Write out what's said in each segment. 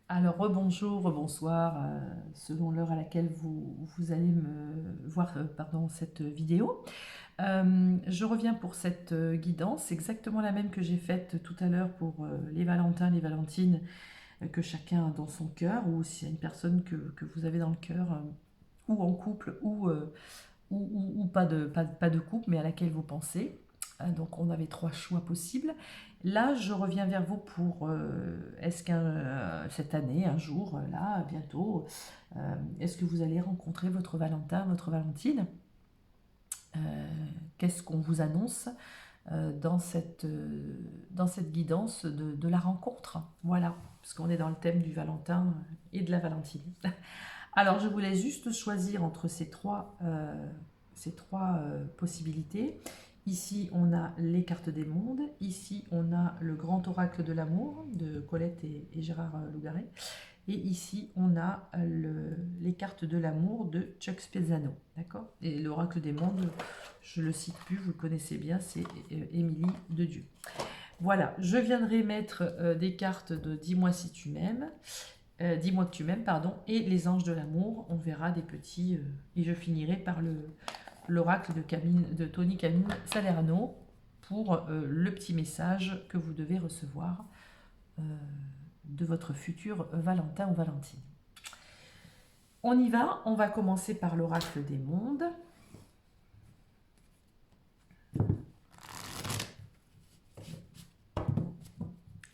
Alors, rebonjour, rebonsoir, selon l'heure à laquelle vous allez me voir pardon, cette vidéo. Je reviens pour cette guidance, exactement la même que j'ai faite tout à l'heure pour les Valentins, les Valentines, que chacun a dans son cœur, ou s'il y a une personne que vous avez dans le cœur, ou en couple, ou pas de couple, mais à laquelle vous pensez. Donc on avait trois choix possibles. Là, je reviens vers vous pour est-ce qu'un cette année, un jour, là, bientôt, est-ce que vous allez rencontrer votre Valentin, votre Valentine? Euh, Qu'est-ce qu'on vous annonce dans cette guidance de la rencontre? Voilà, parce qu'on est dans le thème du Valentin et de la Valentine. Alors, je voulais juste choisir entre ces trois possibilités. Ici, on a les cartes des mondes. Ici, on a le grand oracle de l'amour de Colette et Gérard Lougaret. Et ici, on a les cartes de l'amour de Chuck Spezzano. D'accord. Et l'oracle des mondes, je le cite plus, vous le connaissez bien, c'est Émilie de Dieu. Voilà, je viendrai mettre des cartes de Dis-moi si tu m'aimes. Dis-moi que tu m'aimes, pardon, et les anges de l'amour, on verra des petits, et je finirai par l'oracle de Tony Camille Salerno pour le petit message que vous devez recevoir euh, de votre futur Valentin ou Valentine. On y va, on va commencer par l'oracle des mondes.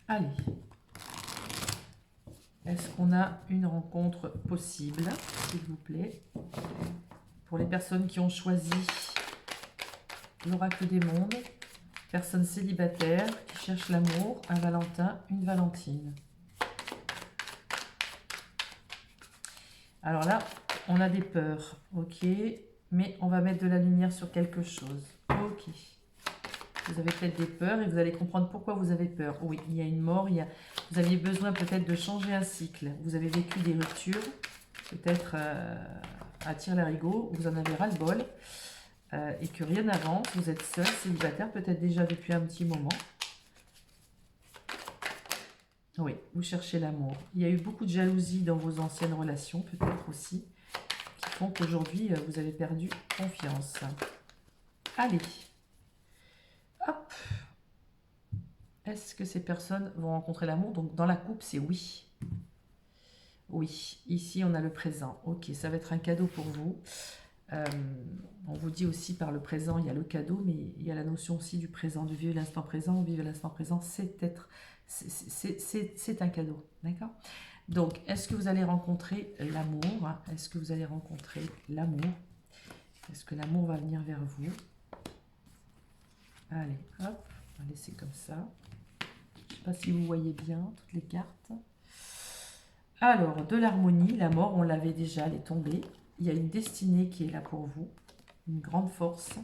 Allez, est-ce qu'on a une rencontre possible, s'il vous plaît? Pour les personnes qui ont choisi l'oracle des mondes, personne célibataire qui cherche l'amour, un Valentin, une Valentine. Alors là, on a des peurs, ok, mais on va mettre de la lumière sur quelque chose, ok. Vous avez peut-être des peurs et vous allez comprendre pourquoi vous avez peur. Oui, il y a une mort, vous aviez besoin peut-être de changer un cycle. Vous avez vécu des ruptures, peut-être à tire-larigot, vous en avez ras-le-bol et que rien n'avance. Vous êtes seul, célibataire, peut-être déjà depuis un petit moment. Oui, vous cherchez l'amour. Il y a eu beaucoup de jalousie dans vos anciennes relations, peut-être aussi, qui font qu'aujourd'hui, vous avez perdu confiance. Allez, hop. Est-ce que ces personnes vont rencontrer l'amour? Donc, dans la coupe, c'est oui. Oui, ici, on a le présent. Ok, ça va être un cadeau pour vous. Euh, on vous dit aussi par le présent, il y a le cadeau, mais il y a la notion aussi du présent, de vivre l'instant présent. Vivre l'instant présent, c'est un cadeau, d'accord? Donc, est-ce que vous allez rencontrer l'amour? Est-ce que vous allez rencontrer l'amour? Est-ce que l'amour va venir vers vous? Allez, hop, on va laisser comme ça. Je ne sais pas si vous voyez bien toutes les cartes. Alors, de l'harmonie, la mort, on l'avait déjà, elle est tombée. Il y a une destinée qui est là pour vous, une grande force.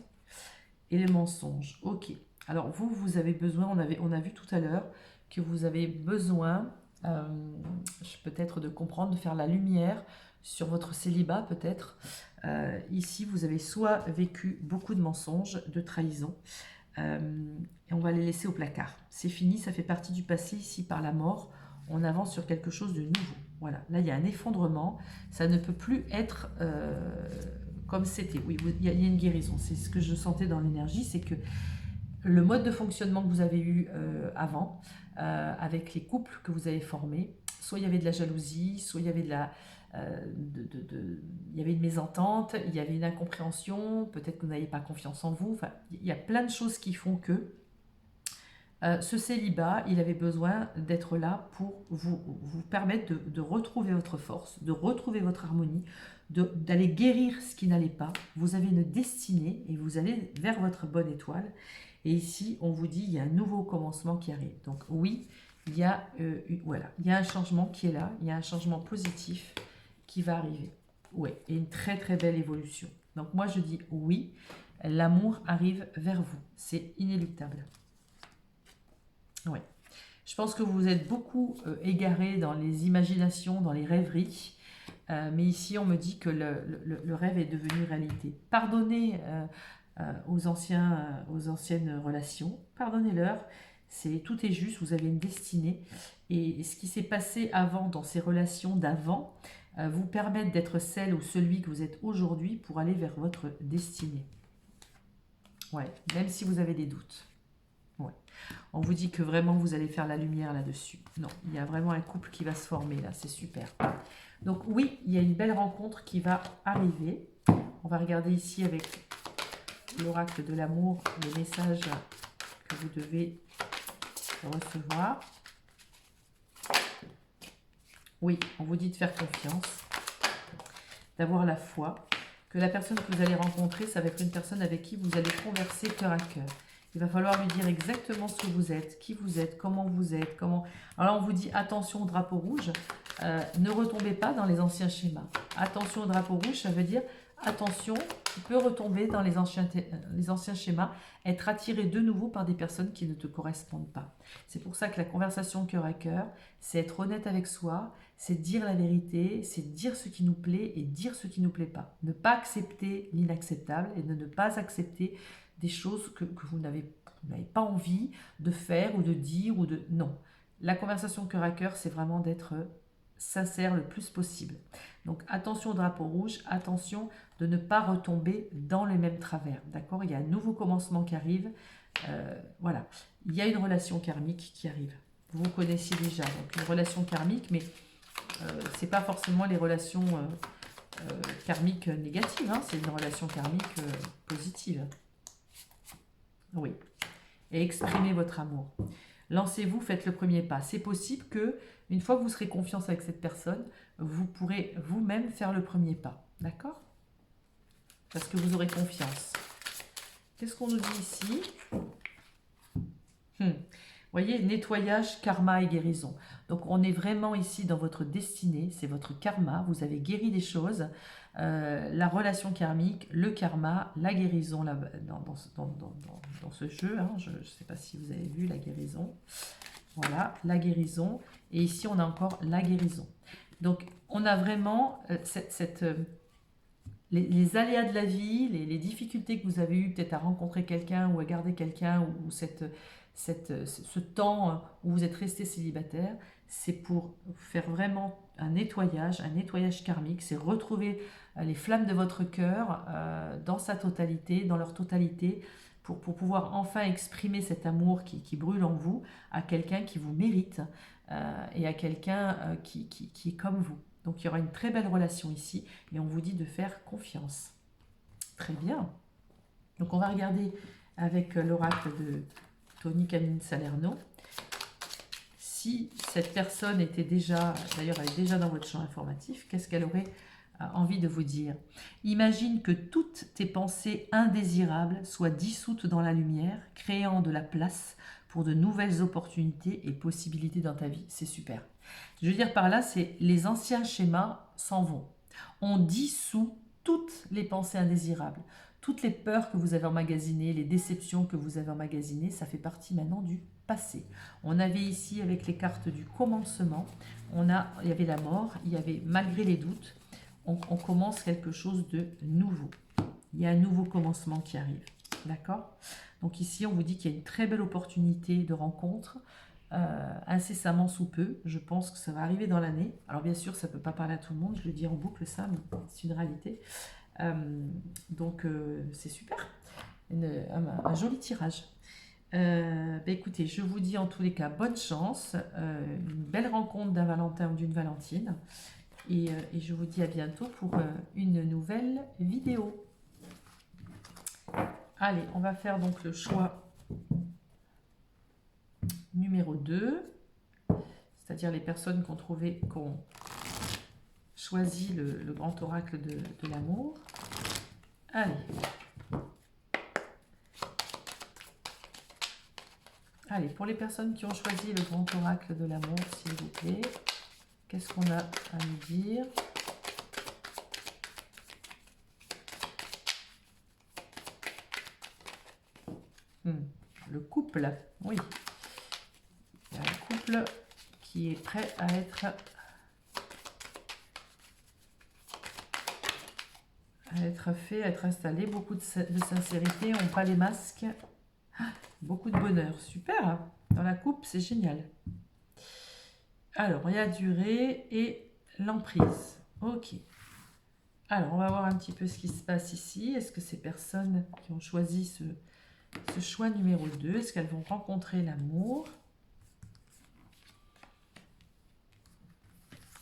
Et le mensonge, ok. Alors, vous avez besoin, on a vu tout à l'heure que vous avez besoin peut-être de comprendre, de faire la lumière sur votre célibat peut-être. Ici, vous avez soit vécu beaucoup de mensonges, de trahisons, et on va les laisser au placard. C'est fini, ça fait partie du passé ici par la mort. On avance sur quelque chose de nouveau. Voilà, là il y a un effondrement, ça ne peut plus être comme c'était. Oui, il y a une guérison, c'est ce que je sentais dans l'énergie, c'est que le mode de fonctionnement que vous avez eu avant, avec les couples que vous avez formés, soit il y avait de la jalousie, soit il y avait il y avait une mésentente, il y avait une incompréhension, peut-être que vous n'aviez pas confiance en vous. Enfin, il y a plein de choses qui font que ce célibat, il avait besoin d'être là pour vous permettre de retrouver votre force, de retrouver votre harmonie, d'aller guérir ce qui n'allait pas. Vous avez une destinée et vous allez vers votre bonne étoile. Et ici, on vous dit, il y a un nouveau commencement qui arrive. Donc oui, voilà, il y a un changement qui est là, il y a un changement positif qui va arriver. Oui, et une très très belle évolution. Donc moi, je dis oui, l'amour arrive vers vous. C'est inéluctable. Oui. Je pense que vous êtes beaucoup égaré dans les imaginations, dans les rêveries. Mais ici, on me dit que le rêve est devenu réalité. Pardonnez aux anciennes relations, pardonnez-leur. Tout est juste, vous avez une destinée. Et ce qui s'est passé avant, dans ces relations d'avant, vous permettent d'être celle ou celui que vous êtes aujourd'hui pour aller vers votre destinée. Ouais, même si vous avez des doutes. Ouais. On vous dit que vraiment vous allez faire la lumière là-dessus. Non, il y a vraiment un couple qui va se former là, c'est super. Donc oui, il y a une belle rencontre qui va arriver. On va regarder ici avec l'oracle de l'amour, le message que vous devez recevoir. Oui, on vous dit de faire confiance, d'avoir la foi, que la personne que vous allez rencontrer, ça va être une personne avec qui vous allez converser cœur à cœur. Il va falloir lui dire exactement ce que vous êtes, qui vous êtes, comment vous êtes, comment... Alors là, on vous dit attention au drapeau rouge, ne retombez pas dans les anciens schémas. Attention au drapeau rouge, ça veut dire attention, tu peux retomber dans les anciens schémas, être attiré de nouveau par des personnes qui ne te correspondent pas. C'est pour ça que la conversation cœur à cœur, c'est être honnête avec soi, c'est dire la vérité, c'est dire ce qui nous plaît et dire ce qui ne nous plaît pas. Ne pas accepter l'inacceptable et de ne pas accepter des choses que vous n'avez pas envie de faire ou de dire ou de... Non. La conversation cœur à cœur, c'est vraiment d'être sincère le plus possible. Donc attention au drapeau rouge, attention de ne pas retomber dans le même travers. D'accord? Il y a un nouveau commencement qui arrive. Voilà. Il y a une relation karmique qui arrive. Vous connaissiez déjà. Donc une relation karmique, mais c'est pas forcément les relations karmiques négatives. Hein, c'est une relation karmique positive. Oui. Et exprimez votre amour. Lancez-vous, faites le premier pas. C'est possible que, une fois que vous serez confiance avec cette personne, vous pourrez vous-même faire le premier pas. D'accord? Parce que vous aurez confiance. Qu'est-ce qu'on nous dit ici? Voyez, nettoyage, karma et guérison. Donc on est vraiment ici dans votre destinée, c'est votre karma, vous avez guéri des choses, la relation karmique, le karma, la guérison là, dans ce jeu, hein, je ne sais pas si vous avez vu la guérison, voilà, la guérison, et ici on a encore la guérison. Donc on a vraiment les aléas de la vie, les difficultés que vous avez eues peut-être à rencontrer quelqu'un ou à garder quelqu'un, ou ce temps où vous êtes resté célibataire, c'est pour faire vraiment un nettoyage karmique, c'est retrouver les flammes de votre cœur dans sa totalité, dans leur totalité, pour pouvoir enfin exprimer cet amour qui brûle en vous à quelqu'un qui vous mérite et à quelqu'un qui est comme vous. Donc il y aura une très belle relation ici et on vous dit de faire confiance. Très bien. Donc on va regarder avec l'oracle de Tony Camin Salerno. Si cette personne était déjà, d'ailleurs elle est déjà dans votre champ informatif, qu'est-ce qu'elle aurait envie de vous dire? Imagine que toutes tes pensées indésirables soient dissoutes dans la lumière, créant de la place pour de nouvelles opportunités et possibilités dans ta vie. C'est super. Je veux dire par là, c'est les anciens schémas s'en vont. On dissout toutes les pensées indésirables. Toutes les peurs que vous avez emmagasinées, les déceptions que vous avez emmagasinées, ça fait partie maintenant du passé. On avait ici, avec les cartes du commencement, il y avait la mort, il y avait malgré les doutes, on commence quelque chose de nouveau. Il y a un nouveau commencement qui arrive. D'accord? Donc ici, on vous dit qu'il y a une très belle opportunité de rencontre, incessamment sous peu. Je pense que ça va arriver dans l'année. Alors bien sûr, ça ne peut pas parler à tout le monde, je le dis en boucle ça, mais c'est une réalité. Donc c'est super, un joli tirage. Écoutez, je vous dis en tous les cas bonne chance, une belle rencontre d'un Valentin ou d'une Valentine, et je vous dis à bientôt pour une nouvelle vidéo. Allez, on va faire donc le choix numéro 2, c'est-à-dire les personnes qui ont choisi le grand oracle de l'amour. Allez. Allez, pour les personnes qui ont choisi le grand oracle de l'amour, s'il vous plaît, qu'est-ce qu'on a à nous dire? Le couple, oui. Il y a un couple qui est prêt à être fait, à être installé. Beaucoup de sincérité, on pas les masques. Beaucoup de bonheur, super. Dans la coupe, c'est génial. Alors, il y a la durée et l'emprise. Ok. Alors, on va voir un petit peu ce qui se passe ici. Est-ce que ces personnes qui ont choisi ce choix numéro 2, est-ce qu'elles vont rencontrer l'amour?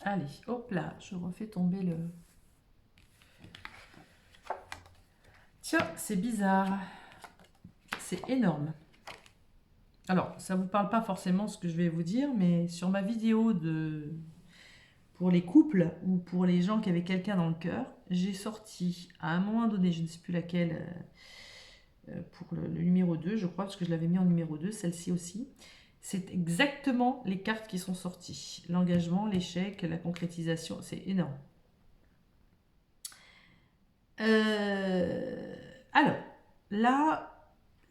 Allez, hop là, je refais tomber le... Tiens, c'est bizarre. C'est énorme. Alors, ça ne vous parle pas forcément ce que je vais vous dire, mais sur ma vidéo pour les couples ou pour les gens qui avaient quelqu'un dans le cœur, j'ai sorti à un moment donné, je ne sais plus laquelle, pour le numéro 2, je crois, parce que je l'avais mis en numéro 2, celle-ci aussi. C'est exactement les cartes qui sont sorties. L'engagement, l'échec, la concrétisation, c'est énorme. Alors, là,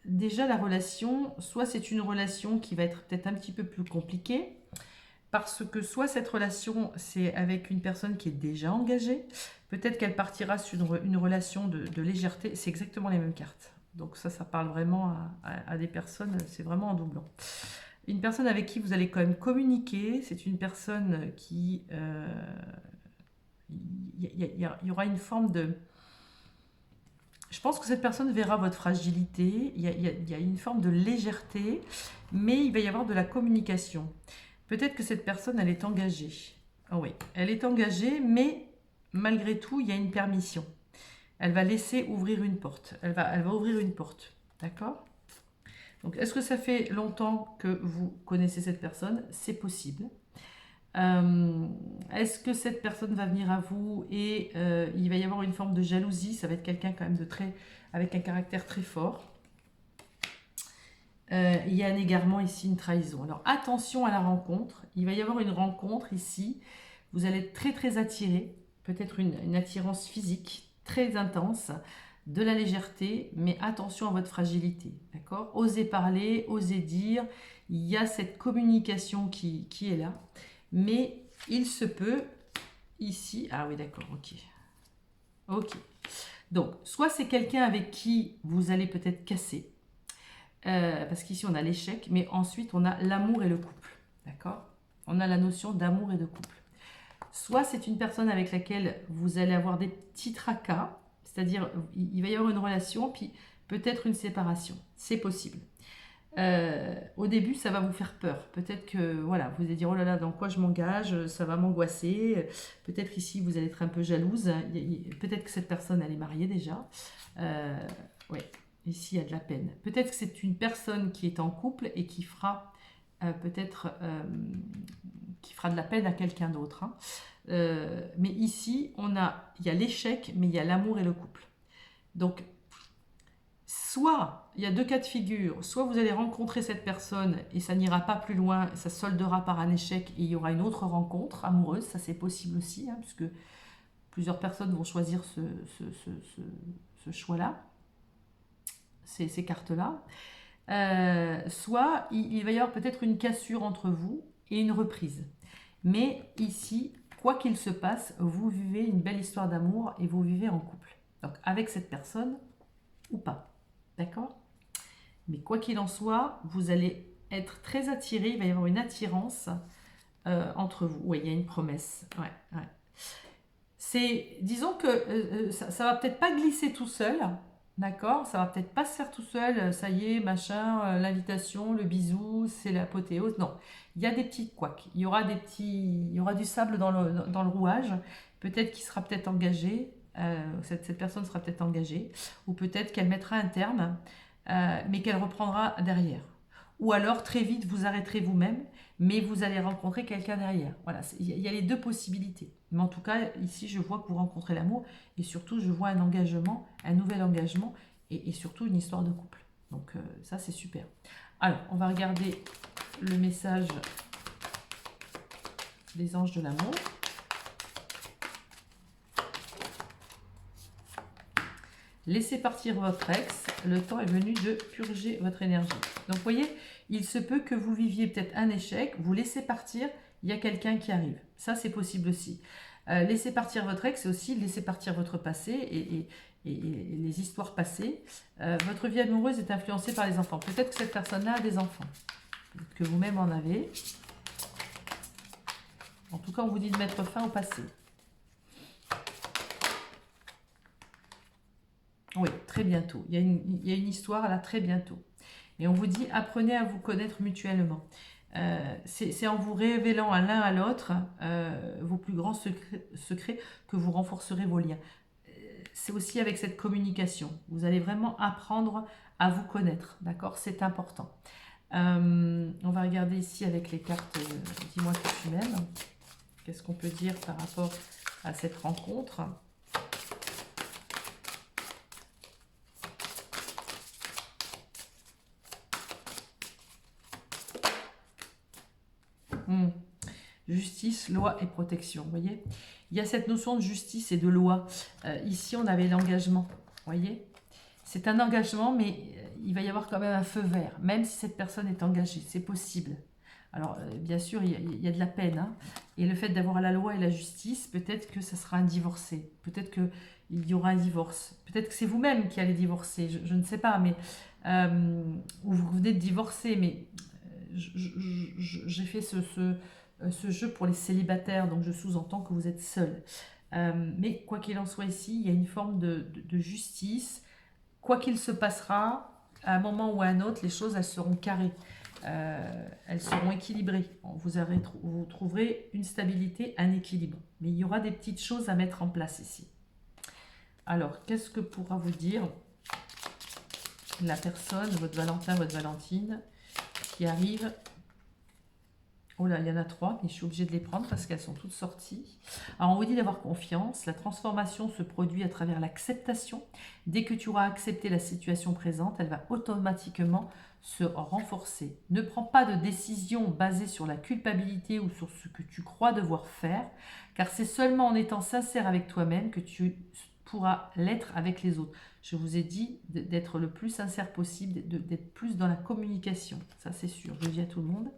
déjà la relation, soit c'est une relation qui va être peut-être un petit peu plus compliquée, parce que soit cette relation, c'est avec une personne qui est déjà engagée, peut-être qu'elle partira sur une relation de légèreté, c'est exactement les mêmes cartes. Donc ça parle vraiment à des personnes, c'est vraiment en doublant. Une personne avec qui vous allez quand même communiquer, c'est une personne qui... Il y aura une forme de... Je pense que cette personne verra votre fragilité, il y a une forme de légèreté, mais il va y avoir de la communication. Peut-être que cette personne, elle est engagée. Oh oui, elle est engagée, mais malgré tout, il y a une permission. Elle va laisser ouvrir une porte. Elle va ouvrir une porte. D'accord? Donc, est-ce que ça fait longtemps que vous connaissez cette personne? C'est possible. Est-ce que cette personne va venir à vous et il va y avoir une forme de jalousie? Ça va être quelqu'un quand même avec un caractère très fort. Il y a un égarement ici, une trahison. Alors attention à la rencontre. Il va y avoir une rencontre ici. Vous allez être très très attiré. Peut-être une attirance physique très intense. De la légèreté, mais attention à votre fragilité. D'accord? Osez parler, osez dire. Il y a cette communication qui est là. Mais il se peut ici... Ah oui, d'accord, ok. Ok. Donc, soit c'est quelqu'un avec qui vous allez peut-être casser. Parce qu'ici, on a l'échec. Mais ensuite, on a l'amour et le couple. D'accord? On a la notion d'amour et de couple. Soit c'est une personne avec laquelle vous allez avoir des petits tracas. C'est-à-dire, il va y avoir une relation, puis peut-être une séparation. C'est possible. Au début, ça va vous faire peur. Peut-être que voilà, vous allez dire oh là là, dans quoi je m'engage, ça va m'angoisser. Peut-être ici, vous allez être un peu jalouse. Peut-être que cette personne, elle est mariée déjà. Oui, ici, il y a de la peine. Peut-être que c'est une personne qui est en couple et qui fera qui fera de la peine à quelqu'un d'autre. Hein. Mais ici, il y a l'échec, mais il y a l'amour et le couple. Donc, soit, il y a deux cas de figure, soit vous allez rencontrer cette personne et ça n'ira pas plus loin, ça soldera par un échec et il y aura une autre rencontre amoureuse, ça c'est possible aussi, hein, puisque plusieurs personnes vont choisir ce choix-là, ces cartes-là. Soit, il va y avoir peut-être une cassure entre vous et une reprise. Mais ici, quoi qu'il se passe, vous vivez une belle histoire d'amour et vous vivez en couple. Donc avec cette personne ou pas. D'accord? Mais quoi qu'il en soit, vous allez être très attiré, il va y avoir une attirance entre vous. Oui, il y a une promesse. Ouais. Disons que ça va peut-être pas glisser tout seul, d'accord? Ça va peut-être pas se faire tout seul, ça y est, machin, l'invitation, le bisou, c'est l'apothéose. Non, il y a des petits couacs, il y aura du sable dans le rouage, peut-être qu'il sera peut-être engagé, cette personne sera peut-être engagée, ou peut-être qu'elle mettra un terme, mais qu'elle reprendra derrière. Ou alors, très vite, vous arrêterez vous-même, mais vous allez rencontrer quelqu'un derrière. Voilà, il y a les deux possibilités. Mais en tout cas, ici, je vois que vous rencontrez l'amour, et surtout, je vois un engagement, un nouvel engagement, et surtout une histoire de couple. Donc, ça, c'est super. Alors, on va regarder le message des anges de l'amour. Laissez partir votre ex, le temps est venu de purger votre énergie. Donc vous voyez, il se peut que vous viviez peut-être un échec, vous laissez partir, il y a quelqu'un qui arrive. Ça c'est possible aussi. Laissez partir votre ex, c'est aussi laisser partir votre passé et les histoires passées. Votre vie amoureuse est influencée par les enfants. Peut-être que cette personne-là a des enfants. Peut-être que vous-même en avez. En tout cas, on vous dit de mettre fin au passé. Oui, très bientôt. Il y a une histoire là, très bientôt. Et on vous dit, apprenez à vous connaître mutuellement. C'est en vous révélant à l'un à l'autre vos plus grands secrets que vous renforcerez vos liens. C'est aussi avec cette communication. Vous allez vraiment apprendre à vous connaître, d'accord? C'est important. On va regarder ici avec les cartes Dis-moi que tu m'aimes. Qu'est-ce qu'on peut dire par rapport à cette rencontre? Justice, loi et protection, vous voyez? Il y a cette notion de justice et de loi. Ici, on avait l'engagement, vous voyez? C'est un engagement, mais il va y avoir quand même un feu vert, même si cette personne est engagée, c'est possible. Alors, bien sûr, il y a de la peine, hein, et le fait d'avoir la loi et la justice, peut-être que ça sera un divorcé, peut-être qu'il y aura un divorce, peut-être que c'est vous-même qui allez divorcer, je ne sais pas, mais ou vous venez de divorcer, mais j'ai fait ce jeu pour les célibataires, donc je sous-entends que vous êtes seul. Mais quoi qu'il en soit ici, il y a une forme de justice. Quoi qu'il se passera, à un moment ou à un autre, les choses, elles seront carrées. Elles seront équilibrées. Vous trouverez une stabilité, un équilibre. Mais il y aura des petites choses à mettre en place ici. Alors, qu'est-ce que pourra vous dire la personne, votre Valentin, votre Valentine, qui arrive? Oh là, il y en a 3, mais je suis obligée de les prendre parce qu'elles sont toutes sorties. Alors, on vous dit d'avoir confiance. La transformation se produit à travers l'acceptation. Dès que tu auras accepté la situation présente, elle va automatiquement se renforcer. Ne prends pas de décision basée sur la culpabilité ou sur ce que tu crois devoir faire, car c'est seulement en étant sincère avec toi-même que tu pourras l'être avec les autres. Je vous ai dit d'être le plus sincère possible, d'être plus dans la communication. Ça, c'est sûr. Je le dis à tout le monde.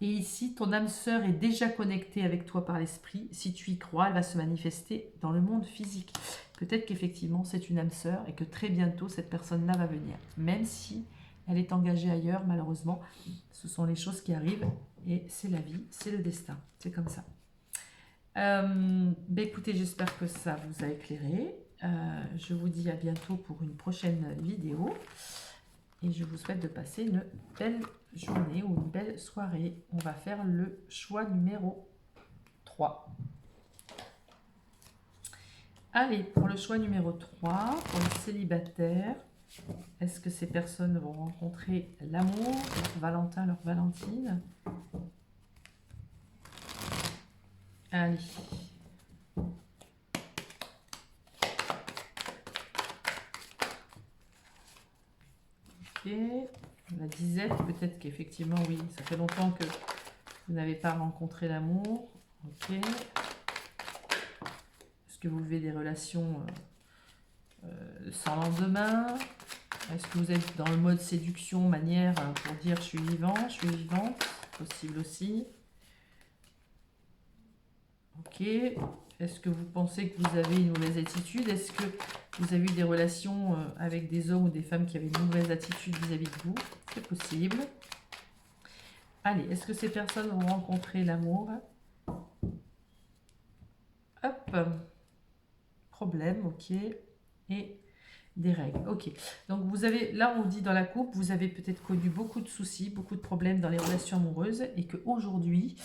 Et ici, ton âme sœur est déjà connectée avec toi par l'esprit. Si tu y crois, elle va se manifester dans le monde physique. Peut-être qu'effectivement, c'est une âme sœur et que très bientôt, cette personne-là va venir. Même si elle est engagée ailleurs, malheureusement, ce sont les choses qui arrivent et c'est la vie, c'est le destin. C'est comme ça. Écoutez, j'espère que ça vous a éclairé. Je vous dis à bientôt pour une prochaine vidéo. Et je vous souhaite de passer une belle journée ou une belle soirée. On va faire le choix numéro 3. Allez, pour le choix numéro 3, pour les célibataires, est-ce que ces personnes vont rencontrer l'amour, leur Valentin, leur Valentine? Allez. Ok. La disette, peut-être qu'effectivement, oui, ça fait longtemps que vous n'avez pas rencontré l'amour. Ok. Est-ce que vous vivez des relations sans lendemain? Est-ce que vous êtes dans le mode séduction, manière pour dire je suis vivant, je suis vivante? Possible aussi. Ok. Est-ce que vous pensez que vous avez une mauvaise attitude? Est-ce que vous avez eu des relations avec des hommes ou des femmes qui avaient une mauvaise attitude vis-à-vis de vous? C'est possible. Allez, est-ce que ces personnes vont rencontrer l'amour? Hop. Problème, ok. Et des règles, ok. Donc vous avez, là on dit dans la coupe, vous avez peut-être connu beaucoup de soucis, beaucoup de problèmes dans les relations amoureuses et qu'aujourd'hui,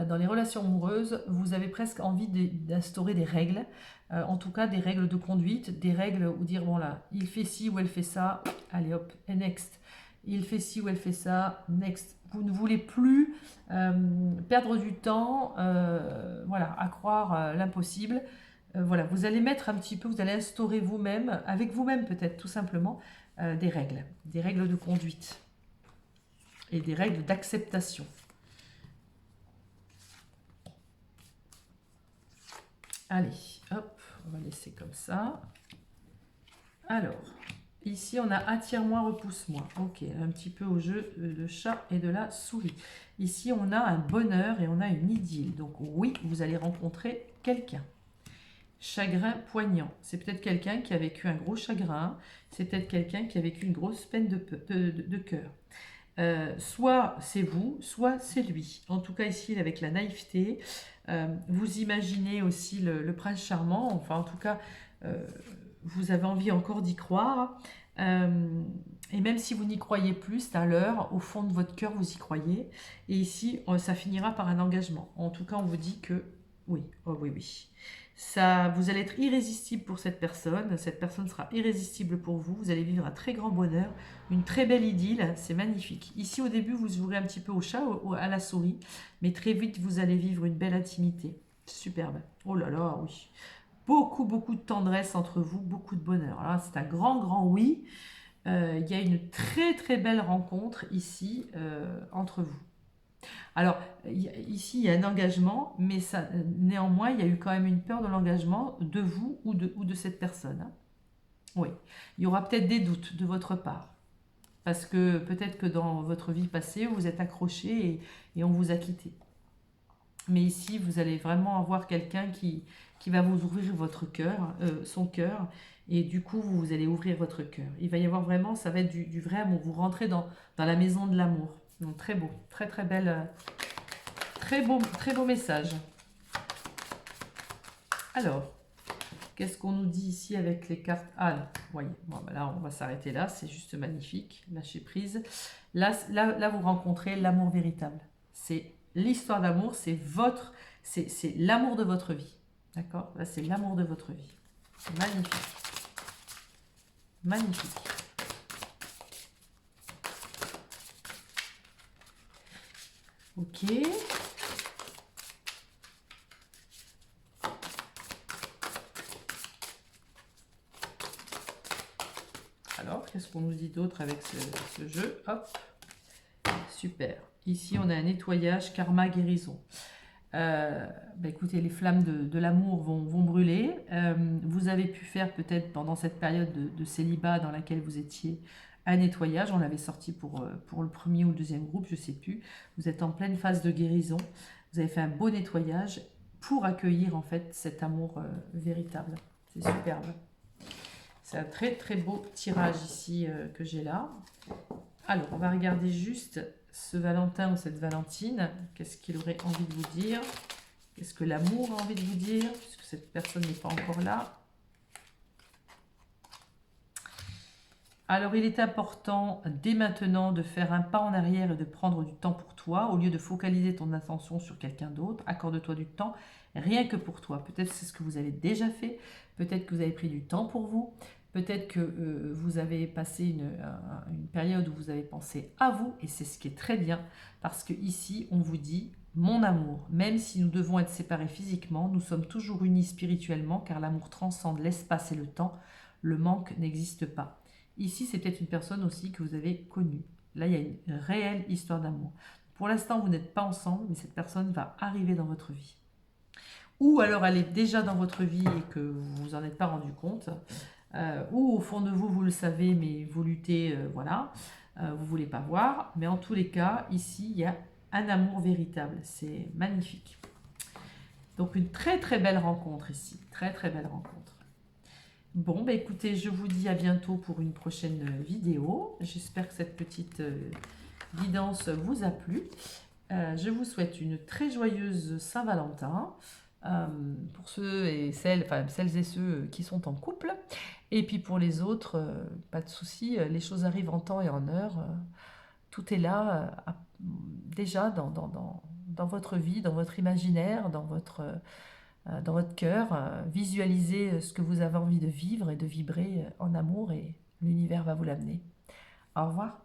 dans les relations amoureuses, vous avez presque envie d'instaurer des règles, en tout cas des règles de conduite, des règles où dire, bon là, il fait ci ou elle fait ça, allez hop, et next. Il fait ci ou elle fait ça, next. Vous ne voulez plus perdre du temps, voilà, à croire l'impossible. Voilà, vous allez mettre un petit peu, vous allez instaurer vous-même, avec vous-même peut-être tout simplement, des règles de conduite et des règles d'acceptation. Allez, hop, on va laisser comme ça. Alors, ici on a attire-moi, repousse-moi. Ok, un petit peu au jeu de chat et de la souris. Ici on a un bonheur et on a une idylle. Donc oui, vous allez rencontrer quelqu'un. Chagrin poignant. C'est peut-être quelqu'un qui a vécu un gros chagrin. C'est peut-être quelqu'un qui a vécu une grosse peine de cœur. soit c'est vous, soit c'est lui. En tout cas, ici, avec la naïveté, vous imaginez aussi le prince charmant, enfin, en tout cas, euh, vous avez envie encore d'y croire. Et même si vous n'y croyez plus, c'est à l'heure, au fond de votre cœur, vous y croyez. Et ici, ça finira par un engagement. En tout cas, on vous dit que oui, oh oui, oui. Ça, vous allez être irrésistible pour cette personne sera irrésistible pour vous, vous allez vivre un très grand bonheur, une très belle idylle, c'est magnifique. Ici au début vous jouerez un petit peu au chat, à la souris, mais très vite vous allez vivre une belle intimité, superbe. Oh là là, oui. Beaucoup, beaucoup de tendresse entre vous, beaucoup de bonheur. Alors là, c'est un grand, grand oui. Il y a une très, très belle rencontre ici entre vous. Alors, ici, il y a un engagement, mais ça, néanmoins, il y a eu quand même une peur de l'engagement de vous ou de cette personne. Hein. Oui, il y aura peut-être des doutes de votre part. Parce que peut-être que dans votre vie passée, vous êtes accroché et on vous a quitté. Mais ici, vous allez vraiment avoir quelqu'un qui va vous ouvrir votre cœur, son cœur, et du coup, vous allez ouvrir votre cœur. Il va y avoir vraiment, ça va être du vrai amour. Vous rentrez dans la maison de l'amour. Donc très beau, très très belle, très beau message. Alors, qu'est-ce qu'on nous dit ici avec les cartes? Ah, vous voyez, bon, ben là, on va s'arrêter là, c'est juste magnifique, lâcher prise. Là, vous rencontrez l'amour véritable. C'est l'histoire d'amour, c'est l'amour de votre vie. D'accord? Là, c'est l'amour de votre vie. Magnifique. Magnifique. Ok. Alors, qu'est-ce qu'on nous dit d'autre avec ce jeu? Hop. Super. Ici, on a un nettoyage, karma, guérison. Écoutez, les flammes de l'amour vont brûler. Vous avez pu faire peut-être pendant cette période de célibat dans laquelle vous étiez un nettoyage. On l'avait sorti pour le premier ou le deuxième groupe, je ne sais plus. Vous êtes en pleine phase de guérison. Vous avez fait un beau nettoyage pour accueillir en fait cet amour véritable. C'est superbe. C'est un très très beau tirage ici que j'ai là. Alors, on va regarder juste ce Valentin ou cette Valentine. Qu'est-ce qu'il aurait envie de vous dire? Qu'est-ce que l'amour a envie de vous dire? Puisque cette personne n'est pas encore là. Alors, il est important dès maintenant de faire un pas en arrière et de prendre du temps pour toi. Au lieu de focaliser ton attention sur quelqu'un d'autre, accorde-toi du temps rien que pour toi. Peut-être c'est ce que vous avez déjà fait. Peut-être que vous avez pris du temps pour vous. Peut-être que vous avez passé une période où vous avez pensé à vous, et c'est ce qui est très bien, parce que ici, on vous dit, mon amour, même si nous devons être séparés physiquement, nous sommes toujours unis spirituellement, car l'amour transcende l'espace et le temps, le manque n'existe pas. Ici, c'est peut-être une personne aussi que vous avez connue. Là, il y a une réelle histoire d'amour. Pour l'instant, vous n'êtes pas ensemble, mais cette personne va arriver dans votre vie. Ou alors, elle est déjà dans votre vie et que vous vous en êtes pas rendu compte. Ou au fond de vous, vous le savez, mais vous luttez, voilà, vous voulez pas voir. Mais en tous les cas, ici, il y a un amour véritable. C'est magnifique. Donc une très très belle rencontre ici, très très belle rencontre. Bon, bah écoutez, je vous dis à bientôt pour une prochaine vidéo. J'espère que cette petite guidance vous a plu. Je vous souhaite une très joyeuse Saint-Valentin. Pour ceux et celles et ceux qui sont en couple. Et puis pour les autres, pas de souci, les choses arrivent en temps et en heure. Tout est là, déjà dans votre vie, dans votre imaginaire, dans votre cœur. Visualisez ce que vous avez envie de vivre et de vibrer en amour et l'univers va vous l'amener. Au revoir.